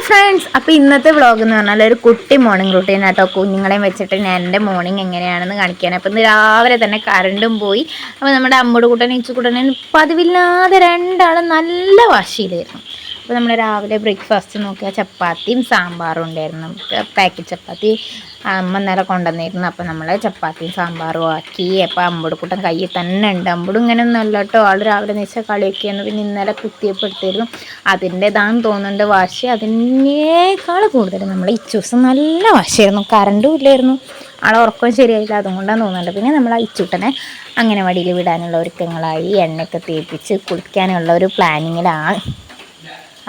Friends, അപ്പോൾ ഇന്നത്തെ vlog എന്ന് പറഞ്ഞാൽ ഒരു കുട്ടി മോർണിംഗ് റൂട്ടീൻ ആട്ടോ. കുഞ്ഞുങ്ങളെയും വെച്ചിട്ട് ഞാൻ എൻ്റെ മോർണിംഗ് എങ്ങനെയാണെന്ന് കാണിക്കാൻ. അപ്പോൾ ഇന്ന് രാവിലെ തന്നെ കറണ്ടും പോയി. അപ്പോൾ നമ്മുടെ അമ്മയുടെ കൂട്ടനും ഇച്ചുകൂട്ടനും പതിവില്ലാതെ രണ്ടാളും നല്ല വാശിയിലായിരുന്നു. അപ്പോൾ നമ്മൾ രാവിലെ ബ്രേക്ക്ഫാസ്റ്റ് നോക്കിയാൽ ചപ്പാത്തിയും സാമ്പാറും ഉണ്ടായിരുന്നു. നമുക്ക് പാക്കറ്റ് ചപ്പാത്തി അമ്മ നേരെ കൊണ്ടുവന്നിരുന്നു. അപ്പോൾ നമ്മൾ ചപ്പാത്തിയും സാമ്പാറും ആക്കി. അപ്പോൾ അമ്പൂടെ കൂട്ടം കയ്യിൽ തന്നെ ഉണ്ട്. അമ്പൂടും ഇങ്ങനെ ഒന്നല്ല കേട്ടോ, ആൾ രാവിലെ വെച്ചാൽ കളിയൊക്കെയായിരുന്നു. പിന്നെ ഇന്നലെ കുത്തിയപ്പെടുത്തിയിരുന്നു. അതിൻ്റെതാന്ന് തോന്നുന്നുണ്ട് വാശി. അതിനേക്കാൾ കൂടുതൽ നമ്മൾ ഇച്ചൂസ് നല്ല വാശിയായിരുന്നു. കറണ്ടും ഇല്ലായിരുന്നു, ആളെ ഉറക്കം ശരിയായില്ല, അതുകൊണ്ടാണ് തോന്നുന്നുണ്ട്. പിന്നെ നമ്മൾ ആ ഇച്ചൂട്ടനെ അംഗനവാടിയിൽ വിടാനുള്ള ഒരുക്കങ്ങളായി. എണ്ണയൊക്കെ തേപ്പിച്ച് കുളിക്കാനുള്ള ഒരു പ്ലാനിങ്ങിലാണ്.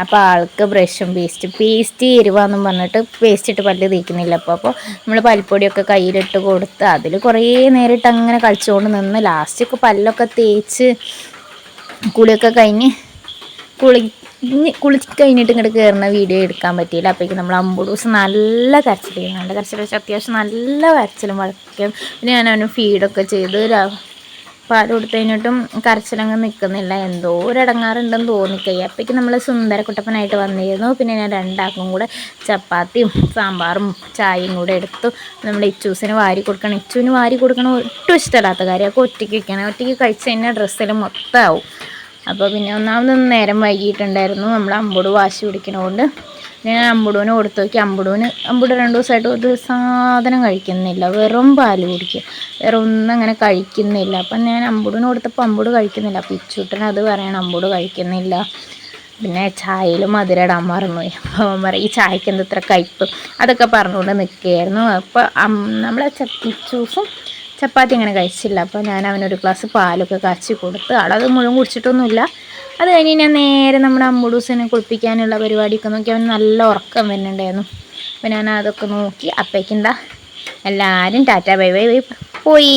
അപ്പോൾ ആൾക്ക് ബ്രഷും പേസ്റ്റ് എരിവാന്നും പറഞ്ഞിട്ട് പേസ്റ്റ് ഇട്ട് പല്ല് തേക്കുന്നില്ല. അപ്പോൾ നമ്മൾ പൽപ്പൊടിയൊക്കെ കയ്യിലിട്ട് കൊടുത്ത് അതിൽ കുറേ നേരിട്ട് അങ്ങനെ കളിച്ചുകൊണ്ട് നിന്ന് ലാസ്റ്റൊക്കെ പല്ലൊക്കെ തേച്ച് കുളിയൊക്കെ കഴിഞ്ഞ് കുളിച്ച് കഴിഞ്ഞിട്ട് ഇങ്ങോട്ട് കയറുന്ന വീഡിയോ എടുക്കാൻ പറ്റിയില്ല. അപ്പോഴേക്കും നമ്മൾ അമ്പൂടൂസ് നല്ല കരച്ചിലായിരുന്നു. നല്ല കരച്ചിൽ വെച്ചാൽ അത്യാവശ്യം നല്ല കരച്ചിലും വളയ്ക്കും. പിന്നെ ഞാൻ അവന് ഫീഡൊക്കെ ചെയ്ത് പാൽ കൊടുത്തു കഴിഞ്ഞിട്ടും കരച്ചിലങ്ങ് നിൽക്കുന്നില്ല. എന്തോ ഒരു ഇടങ്ങാറുണ്ടെന്ന് തോന്നിക്കഴിഞ്ഞു. അപ്പോഴേക്കും നമ്മൾ സുന്ദരക്കുട്ടപ്പനായിട്ട് വന്നിരുന്നു. പിന്നെ ഞാൻ രണ്ടാക്കും കൂടെ ചപ്പാത്തിയും സാമ്പാറും ചായയും കൂടെ എടുത്തു. നമ്മൾ ഇച്ചൂസിന് വാരി കൊടുക്കണം. ഇച്ചുവിന് വാരി കൊടുക്കണം ഒട്ടും ഇഷ്ടമില്ലാത്ത കാര്യം. അപ്പോൾ ഒറ്റയ്ക്ക് വയ്ക്കണം. ഒറ്റയ്ക്ക് കഴിച്ച് കഴിഞ്ഞാൽ ഡ്രസ്സിൽ മൊത്തമാവും. അപ്പോൾ പിന്നെ ഒന്നാമതൊന്നും നേരം വൈകിയിട്ടുണ്ടായിരുന്നു. നമ്മൾ അമ്പൂട് വാശി പിടിക്കണതുകൊണ്ട് ഞാൻ അമ്പുടൂന് കൊടുത്തു നോക്കി. അമ്പൂട് 2 ദിവസമായിട്ട് ഒരു സാധനം കഴിക്കുന്നില്ല, വെറും പാല് കുടിക്കുക, വേറെ ഒന്നും അങ്ങനെ കഴിക്കുന്നില്ല. അപ്പം ഞാൻ അമ്പൂടിന് കൊടുത്തപ്പോൾ അമ്പൂട് കഴിക്കുന്നില്ല. അപ്പോൾ ഇച്ചൂട്ടൻ അത് പറയണം, അമ്പൂട് കഴിക്കുന്നില്ല. പിന്നെ ചായയിൽ മധുരം ഇടാൻ മറന്നുപോയി. അപ്പോൾ അവൻ പറയും ഈ ചായക്ക് എന്ത് ഇത്ര കയ്പ്പ്, അതൊക്കെ പറഞ്ഞുകൊണ്ട് നിൽക്കുകയായിരുന്നു. അപ്പോൾ നമ്മളെ ഇച്ചൂസും ചപ്പാത്തി അങ്ങനെ കഴിച്ചില്ല. അപ്പോൾ ഞാൻ അവനൊരു ഗ്ലാസ് പാലൊക്കെ കാച്ചി കൊടുത്ത്. ആളത് മുഴുവൻ കുടിച്ചിട്ടൊന്നുമില്ല. അത് കഴിഞ്ഞ് ഞാൻ നേരെ നമ്മുടെ അമ്പൂടൂസിനെ കുളിപ്പിക്കാനുള്ള പരിപാടിയൊക്കെ നോക്കി. അവൻ നല്ല ഉറക്കം വരുന്നുണ്ടായിരുന്നു. അപ്പോൾ ഞാൻ അതൊക്കെ നോക്കി. അപ്പോഴേക്കെന്താ എല്ലാവരും ടാറ്റ ബൈ ബൈ പോയി.